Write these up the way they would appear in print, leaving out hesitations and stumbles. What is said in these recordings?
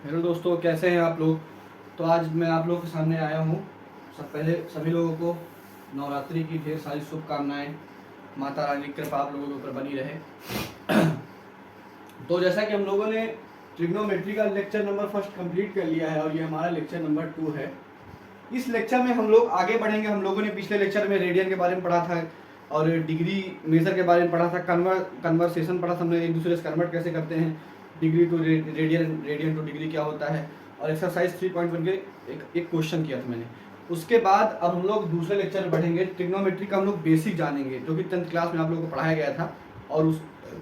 Hello दोस्तों, कैसे हैं आप लोग। तो आज मैं आप लोगों के सामने आया हूँ। सब पहले सभी लोगों को नवरात्रि की ढेर सारी शुभकामनाएं। माता रानी की कृपा आप लोगों के ऊपर बनी रहे। तो जैसा कि हम लोगों ने ट्रिग्नोमेट्री का लेक्चर नंबर फर्स्ट कंप्लीट कर लिया है और ये हमारा लेक्चर नंबर 2 है। इस लेक्चर में हम लोग आगे बढ़ेंगे। हम लोगों ने पिछले लेक्चर में रेडियन के बारे में पढ़ा था और डिग्री मेजर के बारे में पढ़ा था। कन्वर्सेशन पढ़ा था हमने, एक दूसरे से कन्वर्ट कैसे करते हैं, degree to radian, radian to degree क्या होता है, और एक्सरसाइज 3.1 के एक क्वेश्चन किया था मैंने। उसके बाद अब हम लोग दूसरे लेक्चर में बढ़ेंगे। ट्रिग्नोमेट्री का हम लोग बेसिक जानेंगे जो कि 10th क्लास में आप लोगों को पढ़ाया गया था, और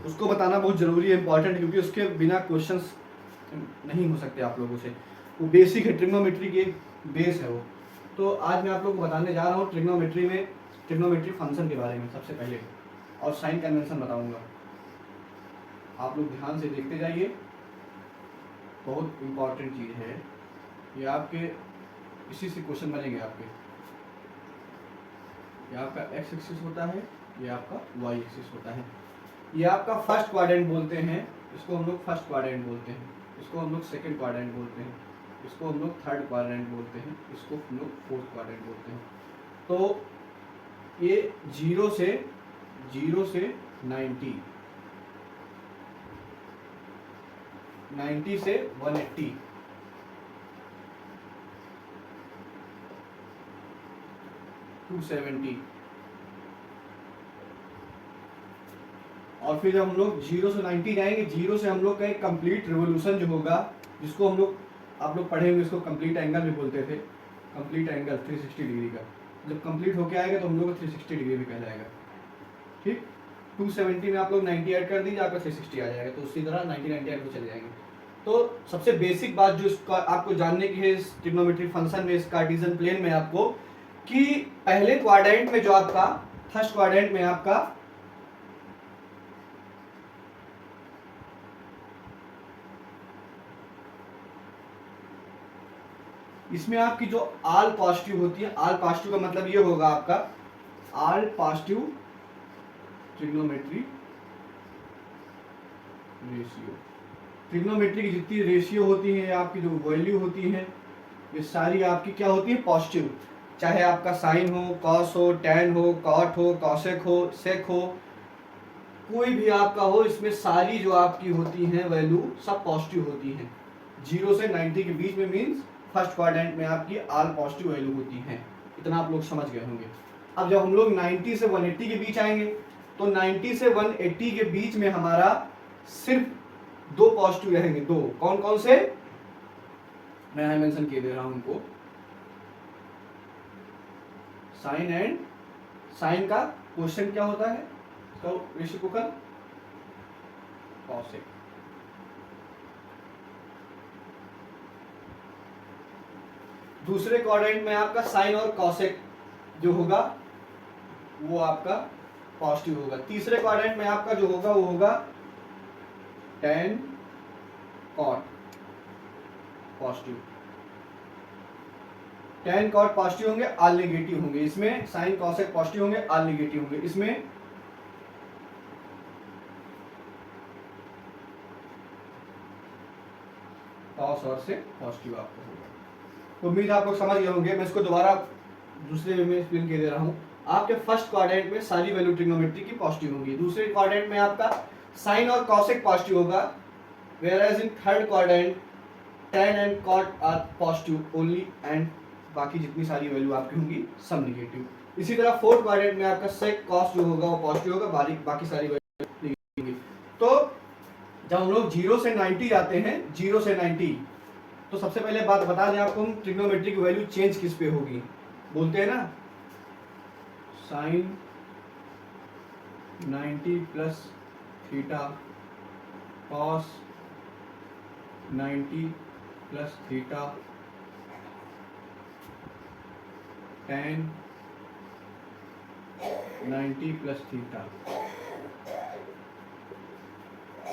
उसको बताना बहुत ज़रूरी है, इंपॉर्टेंट, क्योंकि उसके बिना क्वेश्चंस नहीं हो सकते आप लोगों से। वो बेसिक है, ट्रिग्नोमेट्री की एक बेस है वो। तो आज मैं आप लोग को बताने जा रहा हूँ ट्रिग्नोमेट्री में ट्रिग्नोमेट्री फंक्शन के बारे में सबसे पहले, और साइन कन्वेंशन बताऊंगा। आप लोग ध्यान से देखते जाइए, बहुत इम्पॉर्टेंट चीज़ है ये। आपके इसी से क्वेश्चन बनेंगे आपके। ये आपका एक्स एक्सिस होता है, ये आपका वाई एक्सिस होता है। ये आपका फर्स्ट क्वाड्रेंट बोलते हैं, इसको हम लोग फर्स्ट क्वाड्रेंट बोलते हैं। इसको हम लोग सेकंड क्वाड्रेंट बोलते हैं। इसको हम लोग थर्ड क्वाड्रेंट बोलते हैं। इसको हम लोग फोर्थ क्वाड्रेंट बोलते हैं। तो ये 0 से 90, 90 से 180, 270, और फिर हम लोग 0 से 90 जाएंगे। 0 से हम लोग का एक कंप्लीट रिवोल्यूशन जो होगा, जिसको हम लोग आप लोग पढ़ेंगे, इसको कंप्लीट एंगल भी बोलते थे। कंप्लीट एंगल 360 डिग्री का जब कंप्लीट होके आएगा तो हम लोग 360 डिग्री भी कहलाएगा। ठीक, 270 में आप लोग 90 ऐड कर दीजिए, आपका 360 आ जाएगा। तो उसी तरह 90 ऐड को चले जाएंगे। तो सबसे बेसिक बात जो इसका आपको जानने की है इस ट्रिग्नोमेट्री फंक्शन में, इस कार्टेशियन प्लेन में आपको, कि पहले क्वाड्रेंट में जो आपका फर्स्ट क्वाड्रेंट में आपका इसमें आपकी जो आल पॉजिटिव होती है, आल पॉजिटिव का मतलब ये होगा आपका आल पॉजिटिव ट्रिग्नोमेट्री रेशियो। ट्रिग्नोमेट्री की जितनी रेशियो होती है, आपकी जो वैल्यू होती है, ये सारी आपकी क्या होती है, पॉजिटिव। चाहे आपका साइन हो, कॉस हो, टैन हो, कॉट हो, कॉसेक हो, सेक हो, कोई भी आपका हो, इसमें सारी जो आपकी होती हैं वैल्यू सब पॉजिटिव होती हैं। 0 से 90 के बीच में मीन्स फर्स्ट क्वाड्रेंट में आपकी आल पॉजिटिव वैल्यू होती हैं। इतना आप लोग समझ गए होंगे। अब जब हम लोग 90 से 180 के बीच आएंगे, तो 90 से 180 के बीच में हमारा सिर्फ 2 पॉजिटिव रहेंगे। 2 कौन कौन से, मैं यहां मेंशन किए दे रहा हूं उनको। साइन एंड साइन का क्वेश्चन क्या होता है, तो रेसिप्रोकल कॉसेक। दूसरे क्वाड्रेंट में आपका साइन और कॉसेक जो होगा वो आपका पॉजिटिव होगा। तीसरे क्वाड्रेंट में आपका जो होगा वो होगा tan cot positive. Tan cot positive होंगे, आल नेगेटिव होंगे। इसमें साइन कॉसेक पॉजिटिव होंगे, आल नेगेटिव होंगे। इसमें कॉस और से पॉजिटिव आपको होगा। उम्मीद आप लोग समझ गए होंगे। मैं इसको दोबारा दूसरे वे में एक्सप्लेन कर दे रहा हूँ। आपके फर्स्ट क्वाड्रेंट में सारी वैल्यू ट्रिग्नोमेट्री की पॉजिटिव होंगी। दूसरे क्वाड्रेंट में आपका साइन और कॉसेक पॉजिटिव होगा, whereas in third quadrant tan and cot are positive only, and बाकी जितनी सारी वैल्यू आपकी होंगी सब नेगेटिव। इसी तरह फोर्थ क्वाड्रेंट में आपका सेक कॉस जो होगा वो पॉजिटिव होगा, बाकी सारी वैल्यू नेगेटिव होंगी। तो जब हम लोग 0 से 90 जाते हैं, 0 से 90, तो सबसे पहले बात बता दें आपको, हम ट्रिग्नोमेट्री की वैल्यू चेंज किस पे होगी। बोलते हैं ना, sine 90 plus theta cos 90 plus theta tan 90 plus theta.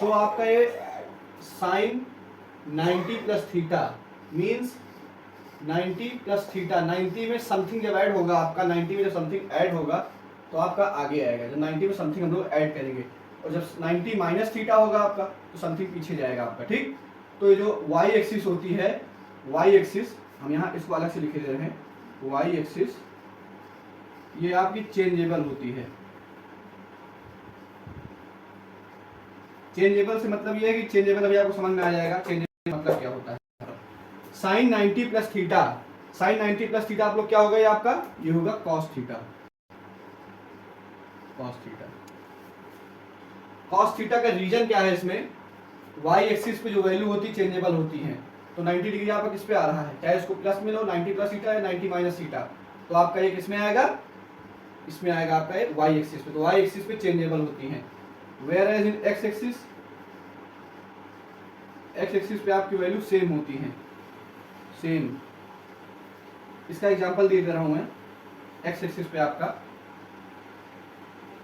तो आपका ये sine 90 plus theta means 90 plus theta. 90 में समथिंग जब ऐड होगा आपका, 90 में जब समथिंग ऐड होगा तो आपका आगे आएगा। जब 90 में समथिंग हम लोग ऐड करेंगे, और जब 90 माइनस थीटा होगा आपका तो समथिंग पीछे जाएगा आपका। ठीक, तो ये जो y एक्सिस होती है, y एक्सिस हम यहाँ इसको अलग से लिखे दे रहे हैं, y एक्सिस ये आपकी चेंजेबल होती है। चेंजेबल से मतलब ये है कि चेंजेबल अभी आपको समझ में आ जाएगा चेंजेबल मतलब क्या होता है। Sine 90 plus theta, sine 90 plus theta आप लोग क्या होगा, ये आपका ये होगा cos theta, cos theta. Cos theta का रीजन क्या है, इसमें y एक्सिस पे जो वैल्यू होती है चेंजेबल होती है। तो 90 डिग्री आपका किस पे आ रहा है, चाहे इसको प्लस में लो 90 प्लस थीटा है 90 माइनस थीटा, तो आपका ये किसमें आएगा, इसमें आएगा आपका ये y एक्सिस पे। तो y एक्सिस पे चेंजेबल होती है। Whereas in x axis, x axis पे आपकी वैल्यू सेम होती है, सेम। इसका एग्जांपल दे रहा हूं मैं। x एक्सिस पे आपका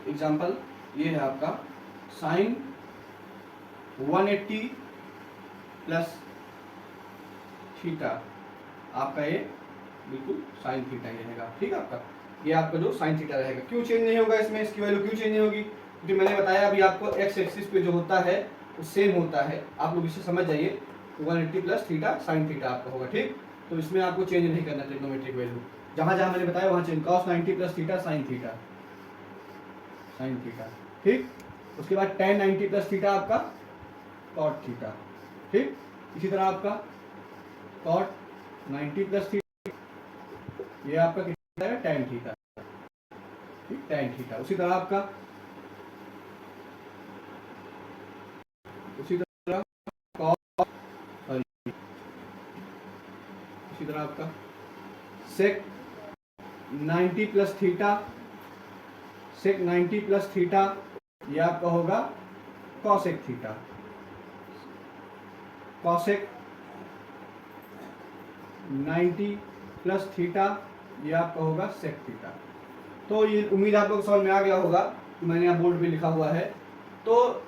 एग्जांपल ये है आपका साइन 180 प्लस थीटा, आपका ये बिल्कुल साइन थीटा ही रहेगा। ठीक है, आपका ये आपका जो साइन थीटा रहेगा। क्यों चेंज नहीं होगा इसमें, इसकी वैल्यू क्यों चेंज नहीं होगी, क्योंकि मैंने बताया अभी आपको एक्स एक्सिस पे जो होता है वो सेम होता है। आप लोग इसे समझ जाइए, 180 प्लस थीटा साइन थीटा आपका होगा। ठीक, तो इसमें आपको चेंज नहीं करना ट्रिग्नोमेट्रिक वैल्यू, जहां जहां मैंने बताया वहां change. Cos 90 plus theta sine theta, sine theta. ठीक, उसके बाद tan 90 प्लस थीटा आपका कॉट थीटा। ठीक, इसी तरह आपका कॉट 90 प्लस थीटा ये आपका कितना है, tan थीटा। ठीक, tan थीटा। उसी तरह आपका उसी तरह कॉट, इसी तरह आपका सेक 90 प्लस थीटा, सेक 90 प्लस थीटा ये आपका होगा cosec theta, cosec 90 plus theta ये आपका होगा सेक थीटा। तो ये उम्मीद आप लोग समझ में आ गया होगा, तो मैंने यहाँ बोर्ड पे लिखा हुआ है। तो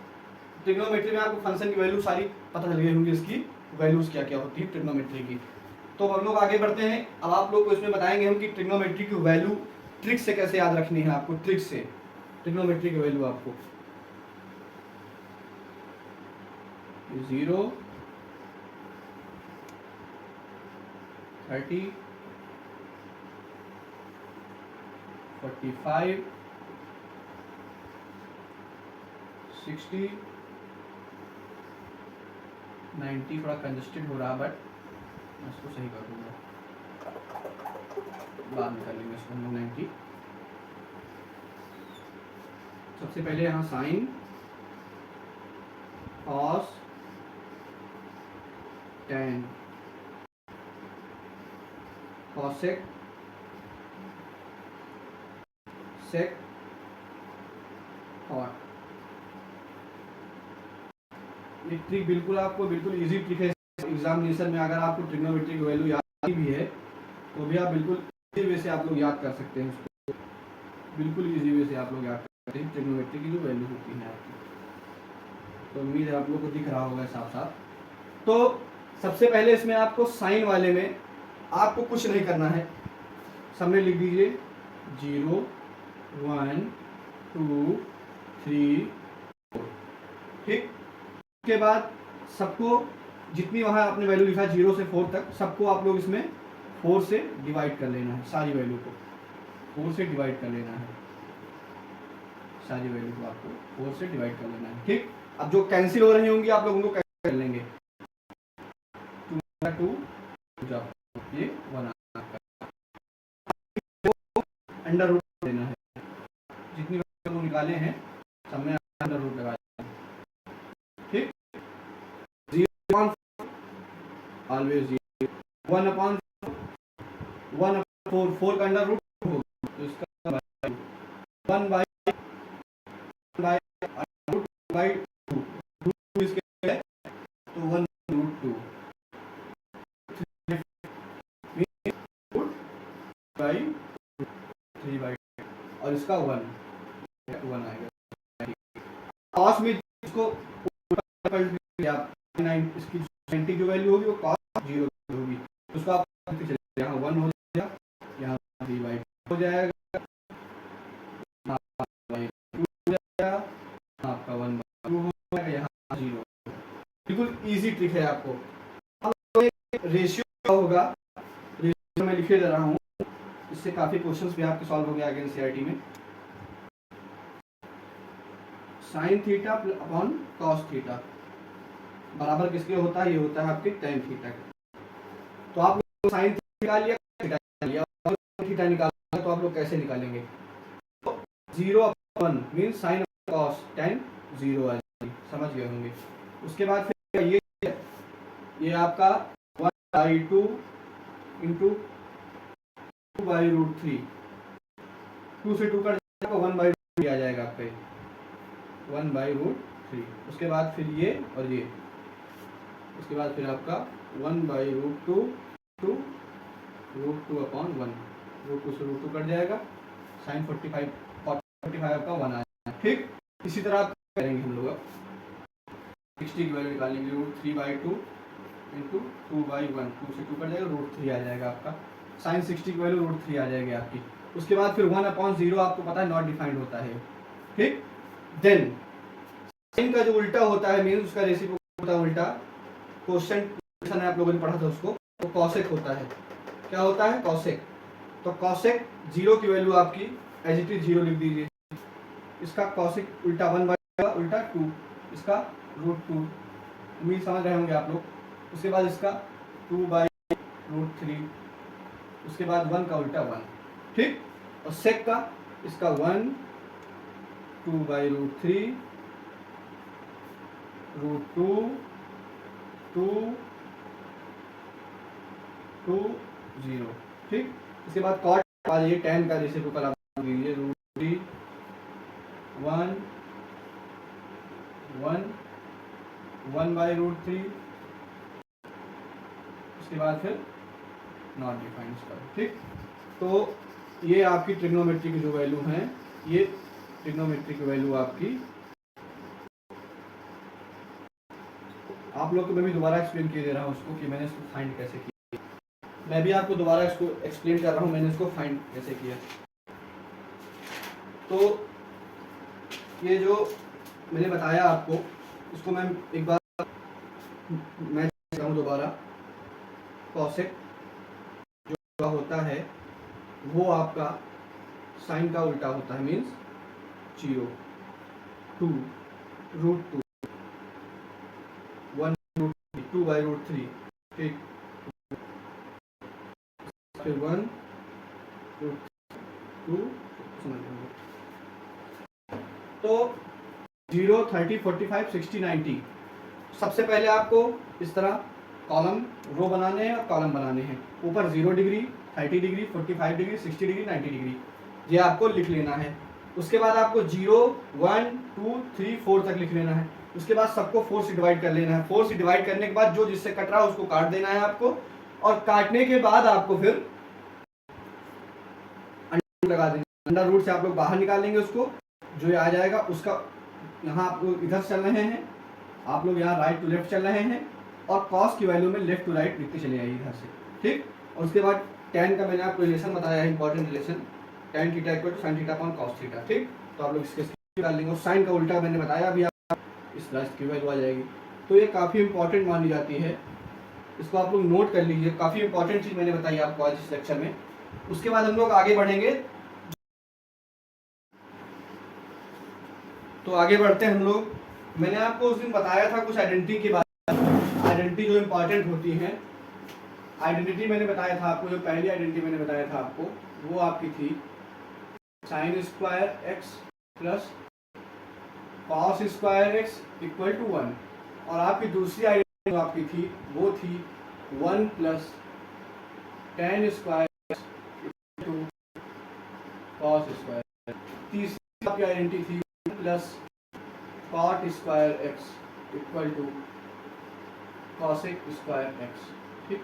ट्रिग्नोमेट्री में आपको फंक्शन की वैल्यू सारी पता चल गई होंगी, इसकी वैल्यूज क्या क्या होती है ट्रिग्नोमेट्री की। तो हम लोग आगे बढ़ते हैं। अब आप लोग को इसमें बताएंगे हम कि ट्रिग्नोमेट्री की वैल्यू ट्रिक से कैसे याद रखनी है आपको, ट्रिक से ट्रिग्नोमेट्री की वैल्यू आपको 0, 30, 45, 60, 90 थोड़ा कंजस्टेड हो रहा, बट मैं इसको सही कर दूंगा, बाद में कर लेंगे इसको हम लोग 90। सबसे पहले यहाँ साइन, कॉस, tan, कॉसेक, सेक, कॉट। ये ट्रिक बिल्कुल आपको बिल्कुल इजी ट्रिक है। एग्जामिनेशन में अगर आपको ट्रिग्नोमेट्री की वैल्यू याद भी है तो भी आप बिल्कुल इजी वे से आप लोग याद कर सकते हैं उसको, बिल्कुल इजी वे से आप लोग याद कर सकते हैं ट्रिग्नोमेट्री की जो वैल्यू होती है आपकी। तो उम्मीद है आप लोग को दिख रहा होगा साफ साफ। तो सबसे पहले इसमें आपको साइन वाले में आपको कुछ नहीं करना है, सब में लिख दीजिए 0, 1, 2, 3, 4। ठीक, उसके बाद सबको जितनी वहाँ आपने वैल्यू लिखा 0 से 4 तक, सबको आप लोग इसमें 4 से डिवाइड कर लेना है, सारी वैल्यू को 4 से डिवाइड कर लेना है, सारी वैल्यू को आपको 4 से डिवाइड कर लेना है। ठीक, अब जो कैंसिल हो रही होंगी आप लोग उनको कैंसिल कर लेंगे, 2 ये 1 अंडर रूट देना है, जितनी वैल्यू निकाले हैं सब में अंडर रूट लगा। ठीक, 0 ऑलवेज 1 अपॉन 4 का अंडर रूट होगा, तो इसका 1 बाई रूट बाई 2 इसके है, तो 1 रूट 2 बाई 3 बाई, और इसका 1 आएगा। कॉस में इसको इसकी 90 जो वैल्यू होगी वो कॉस 0 होगी, उसको आप यहाँ 1 हो जाएगा, यहाँ 3 बाई हो जाएगा, आपका 1 बाई 2 हो जाएगा, यहाँ 0। बिल्कुल इजी ट्रिक है आपको। रेशियो क्या होगा, रेशियो मैं लिखे दे रहा हूँ, इससे काफी क्वेश्चंस भी आपके सॉल्व हो गए आगे एनसीईआरटी में। Sine theta upon cos theta बराबर किसके होता है, ये होता है आपके टेन थीटा के। तो आप लोग साइन थीटा निकाल लिया, थीटा निकाल लिया, थीटा निकालना तो आप लोग कैसे निकालेंगे, तो 0/1 मीन साइन कॉस टेन 0 आ जाएगी, समझ गए होंगे। उसके बाद फिर ये आपका 1/2 इंटू 2/√3, 2 से 2 कट जाएगा, 1/√3 आ जाएगा आपका, 1/√3। उसके बाद फिर ये और ये, उसके बाद फिर आपका 1/√2 टू √2/1, √2 से √2 कट जाएगा, साइन 45 आपका 1 आएगा। ठीक, इसी तरह आप करेंगे हम लोग। 60 की वैल्यू निकालेंगे, √3/2 इंटू 2/1, 2 से 2 कट जाएगा, √3 आ जाएगा आपका, साइन 60 की वैल्यू √3 आ जाएगी आपकी। उसके बाद फिर 1/0 आपको पता है नॉट डिफाइंड होता है। ठीक, देन साइन का जो उल्टा होता है मीन्स उसका रेसिप्रोकल होता है उल्टा, क्वेश्चन आप लोगों ने पढ़ा था उसको, तो कॉसेक होता है। क्या होता है, कॉसेक। तो कॉसेक 0 की वैल्यू आपकी एज इट इज 0 लिख दीजिए, इसका कॉसेक उल्टा 1/, उल्टा 2, इसका √2, उम्मीद समझ रहे होंगे आप लोग। उसके बाद इसका 2/√3, उसके बाद 1 का उल्टा 1। ठीक, और सेक का इसका 1, 2/√3, √2, 2, 0। ठीक, इसके बाद कॉट आ जाइए, tan का रेसिप्रोकल आप लीजिए, √3, 1, 1/√3, उसके बाद फिर नॉट डिफाइंड इसका। ठीक, तो ये आपकी ट्रिग्नोमेट्री की जो वैल्यू है, ये ट्रिग्नोमेट्री की वैल्यू आपकी, आप लोग को मैं भी दोबारा एक्सप्लेन किए दे रहा हूँ उसको कि मैंने इसको फाइंड कैसे किया। मैं भी आपको दोबारा इसको एक्सप्लेन कर रहा हूँ मैंने इसको फाइंड कैसे किया। तो ये जो मैंने बताया आपको, इसको मैं एक बार मैं कहूँ दोबारा, कॉसेक जो होता है वो आपका साइन का उल्टा होता है, मीन्स 0, 2, √2, 2/√3। ठीक, फिर 1, 2, समझ लेंगे। तो 0, 30, 45, 60, 90, सबसे पहले आपको इस तरह कॉलम रो बनाने हैं और कॉलम बनाने हैं। ऊपर 0 degree, 30 degree, 45 degree, 60 degree, 90 degree, ये आपको लिख लेना है। उसके बाद आपको 0, 1, 2, 3, 4 तक लिख लेना है। उसके बाद सबको 4 से डिवाइड कर लेना है। 4 से डिवाइड करने के बाद जो जिससे कट रहा है उसको काट देना है आपको, और काटने के बाद आपको फिर अंडर लगा देना। अंडर रूट से आप लोग बाहर निकालेंगे उसको, जो ये आ जाएगा उसका, यहाँ आप लोग इधर चल रहे हैं, आप लोग यहाँ राइट टू लेफ्ट चल रहे हैं, और कॉस की वैल्यू में लेफ्ट टू राइट लिखते चले आइए इधर से। ठीक, और उसके बाद tan का मैंने आपको रिलेशन बताया है, important relation, tan theta equal to sin theta upon cos theta. ठीक, तो आप लोग इसके निकाल लेंगे, और साइन का उल्टा मैंने बताया अभी, इस राइट की वैल्यू आ जाएगी। तो ये काफ़ी इंपॉर्टेंट मानी जाती है, इसको आप लोग नोट कर लीजिए, काफ़ी इंपॉर्टेंट चीज़ मैंने बताई आपको आज इस लेक्चर में। उसके बाद हम लोग आगे बढ़ेंगे, तो आगे बढ़ते हैं हम लोग। मैंने आपको उस दिन बताया था कुछ आइडेंटिटी के बारे में, आइडेंटिटी जो इंपॉर्टेंट होती है। आइडेंटिटी मैंने बताया था आपको, जो पहली आइडेंटिटी मैंने बताया था आपको, वो आपकी थी sin² x plus cos² x equal to 1, और आपकी दूसरी आइडेंटिटी जो आपकी थी वो थी 1 plus tan² x equal to cos²। तीसरी आपकी आइडेंटिटी थी 1 plus cot² x equal to cosec² x। ठीक,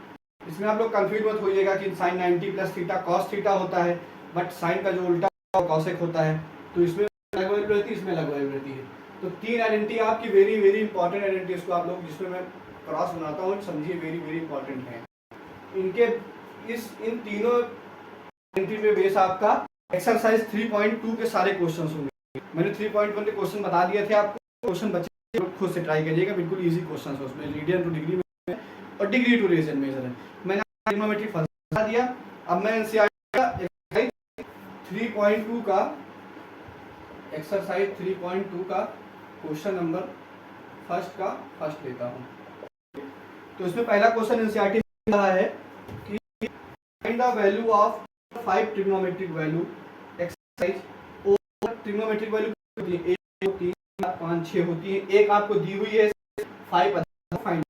इसमें आप लोग कंफ्यूज मत होइएगा कि sin 90 plus theta cos theta होता है, बट साइन का जो उल्टा cosec होता है, तो इसमें अलग वैल्यू रहती है, इसमें अलग वैल्यू रहती है। तो 3 आइडेंटिटी आपकी वेरी वेरी इंपॉर्टेंट आइडेंटिटी, इसको आप लोग जिसमें मैं क्रॉस बनाता हूँ समझिए, वेरी वेरी इंपॉर्टेंट है। इनके इन तीनों आइडेंटिटी पे बेस आपका एक्सरसाइज 3.2 के सारे क्वेश्चन होंगे। मैंने 3.1 के क्वेश्चन बता दिए थे आपको, क्वेश्चन बचे खुद से ट्राई करिएगा, बिल्कुल इजी क्वेश्चन है उसमें, रेडियन टू डिग्री में और डिग्री टू रेडियन मेजर है। मैंने ट्रिग्नोमेट्री फंसा दिया। अब मैं एनसीईआरटी का एक्सरसाइज 3.2 का एक्सरसाइज 3.2 का क्वेश्चन नंबर फर्स्ट लेता हूँ। तो इसमें पहला क्वेश्चन एनसीईआरटी में रहा है कि find the value of 5 trigonometric value exercise. और ट्रिग्नोमेट्रिक वैल्यू होती है 1 2 3 4 5 6 होती है, एक आपको दी हुई है 5 फाइंड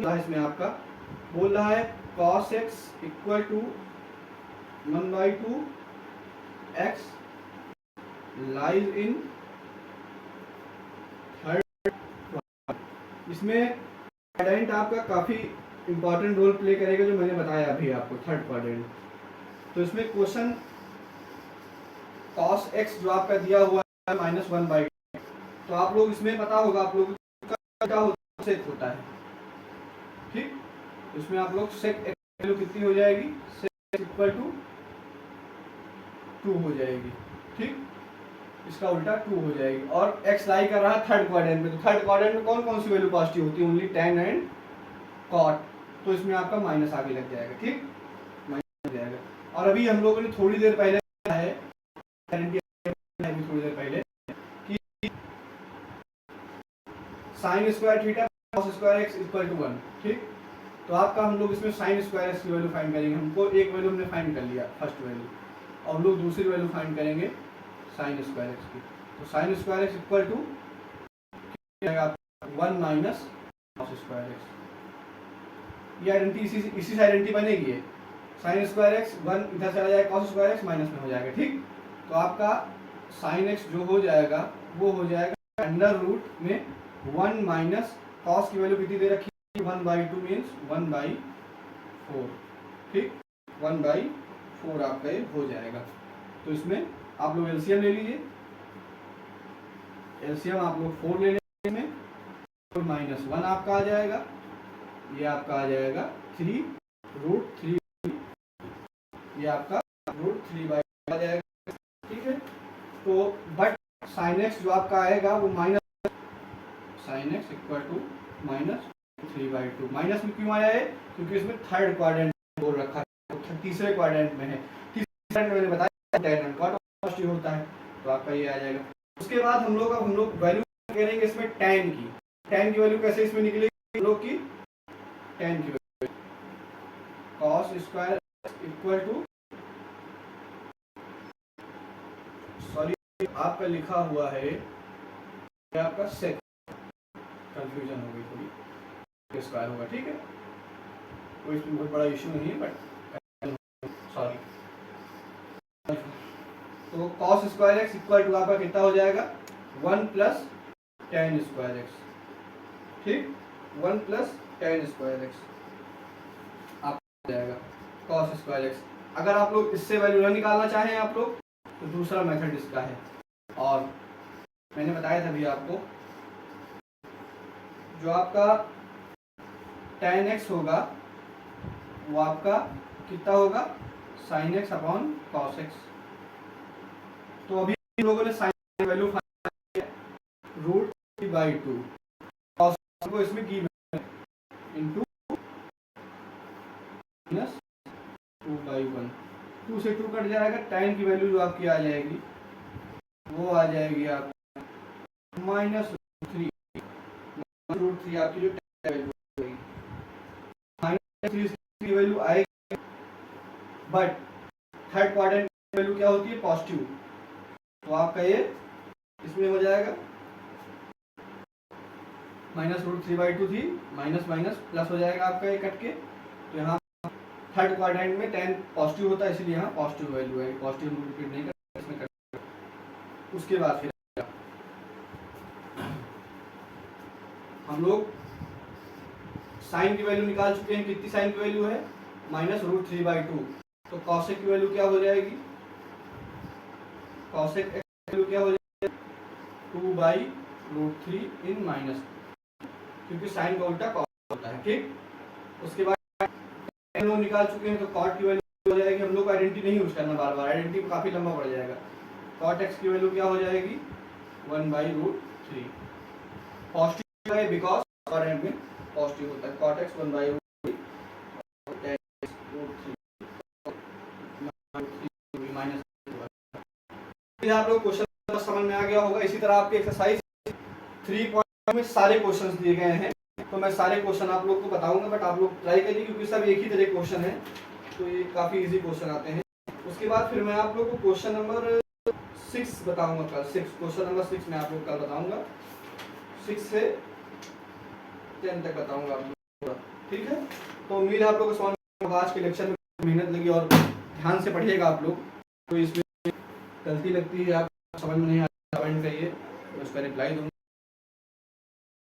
इसमें आपका बोल रहा है cos x equal to 1/2 x lies in third. इसमें क्वाड्रेंट आपका काफी इंपॉर्टेंट रोल प्ले करेगा, जो मैंने बताया अभी आपको, थर्ड क्वाड्रेंट। तो इसमें क्वेश्चन cos x जो आपका दिया हुआ है -1/2, तो आप लोग इसमें पता होगा आप लोग का सेक होता है, ठीक। इसमें आप लोग सेक वैल्यू कितनी हो जाएगी, सेक इक्वल टू 2 हो जाएगी, ठीक। इसका उल्टा 2 हो जाएगी। और x लाई कर रहा है थर्ड क्वाड्रेंट में, तो थर्ड क्वाड्रेंट में कौन कौन सी वैल्यू पॉजिटिव होती है, ओनली tan एंड cot, तो इसमें आपका माइनस आगे लग जाएगा, ठीक, माइनस लग जाएगा। और अभी हम लोगों ने थोड़ी देर पहले है थोड़ी देर पहले कि sin square theta cos square x equal to 1, ठीक। तो आपका हम लोग इसमें sin स्क्वायर x की वैल्यू फाइंड करेंगे। हमको एक वैल्यू हमने फाइंड कर लिया, फर्स्ट वैल्यू, और हम लोग दूसरी वैल्यू फाइंड करेंगे sin स्क्वायर x की। तो sin square x equal to 1 minus cos square x। ये आइडेंटिटी इसी से आइडेंटिटी बनेगी है, sin स्क्वायर x 1 इधर चला जाएगा, cos स्क्वायर x माइनस में हो जाएगा, ठीक। तो आपका sin x जो हो जाएगा वो हो जाएगा अंडर रूट में 1 माइनस cos की वैल्यू कितनी दे रखी है, 1/2 मीन्स 1/4, ठीक, 1/4 आपका ये हो जाएगा। तो इसमें आप लोग एलसीएम ले लीजिए, एलसीएम आप लोग 4 ले लेंगे, में -1 आपका आ जाएगा, ये आपका आ जाएगा 3√3, ये आपका √3 आ जाएगा, ठीक है। तो बट sin x जो आपका आएगा वो minus, sin x equal to -3/2। Minus में क्यों आया है, क्योंकि इसमें थर्ड क्वाड्रेंट बोल रखा है, तो तीसरे क्वाड्रेंट में है, तीसरे क्वाड्रेंट में मैंने बताया tan एंड cot पॉजिटिव होता है, तो आपका ये आ जाएगा। उसके बाद हम लोग वैल्यू करेंगे इसमें tan की वैल्यू कैसे इसमें निकलेगी, हम लोग की tan की value cos square equal to, sorry आपका लिखा हुआ है आपका सेक, कंफ्यूजन हो गई थोड़ी, स्क्वायर होगा, ठीक है, कोई इसमें बहुत बड़ा इशू नहीं है, बट सॉरी। तो cos square x equal to आपका कितना हो जाएगा, 1 प्लस tan स्क्वायर x, ठीक, 1 प्लस tan स्क्वायर x आपका जाएगा cos स्क्वायर x। अगर आप लोग इससे वैल्यू न निकालना चाहें आप लोग, तो दूसरा मेथड इसका है, और मैंने बताया था अभी आपको, जो आपका tan x होगा वो आपका कितना होगा, sin x upon cos x। तो अभी लोगों ने sin की वैल्यू फाइंड √3/2, cos को इसमें की इनटू -2/1, 2 से 2 कट जाएगा, tan की वैल्यू जो आपकी आ जाएगी वो आ जाएगी आप -√3 आपकी जो वैल्यू आएगी, -3 की वैल्यू आएगी, बट थर्ड क्वाड्रेंट की वैल्यू क्या होती है, पॉजिटिव, तो आपका ये इसमें हो जाएगा -√3/2 थी, माइनस माइनस प्लस हो जाएगा आपका ये कट के। तो यहाँ थर्ड क्वाड्रेंट में tan पॉजिटिव होता है, इसलिए यहाँ पॉजिटिव वैल्यू है, पॉजिटिव रिपीट नहीं करते इसमें कट। उसके बाद फिर हम लोग साइन की वैल्यू निकाल चुके हैं, कितनी साइन की वैल्यू है, -√3/2। तो cosec की वैल्यू क्या हो जाएगी, cosec की वैल्यू क्या हो जाएगी, 2/√3 इन माइनस, क्योंकि साइन का उल्टा cos होता है, ठीक। उसके बाद हम लोग निकाल चुके हैं, तो cot की वैल्यू हो जाएगी, हम लोग आइडेंटिटी नहीं यूज करना बार बार, आइडेंटिटी काफी लंबा पड़ जाएगा। cot x की वैल्यू क्या हो जाएगी, 1/√3, पॉजिटिव है बिकॉज और एम में पॉजिटिव होता है cot x 1 by माइनस। आप लोग क्वेश्चन समझ में आ गया होगा। इसी तरह आपके एक्सरसाइज 3 में सारे क्वेश्चंस दिए गए हैं, तो मैं सारे क्वेश्चन आप लोग को बताऊंगा, बट आप लोग ट्राई करिए क्योंकि सब एक ही तरह क्वेश्चन है, तो ये काफ़ी इजी क्वेश्चन आते हैं। उसके बाद फिर मैं आप लोग को क्वेश्चन नंबर 6 बताऊंगा कल। क्वेश्चन नंबर 6 मैं आप लोग कल बताऊंगा, 6 से 10 तक बताऊंगा आप लोग, ठीक है। तो उम्मीद है आप लोग को समझ में आज के लेक्चर में मेहनत लगी और ध्यान से पढ़िएगा आप लोग। तो इसमें गलती लगती है, आप समझ में नहीं आया कमेंट करिए, तो उसका रिप्लाई दूंगा।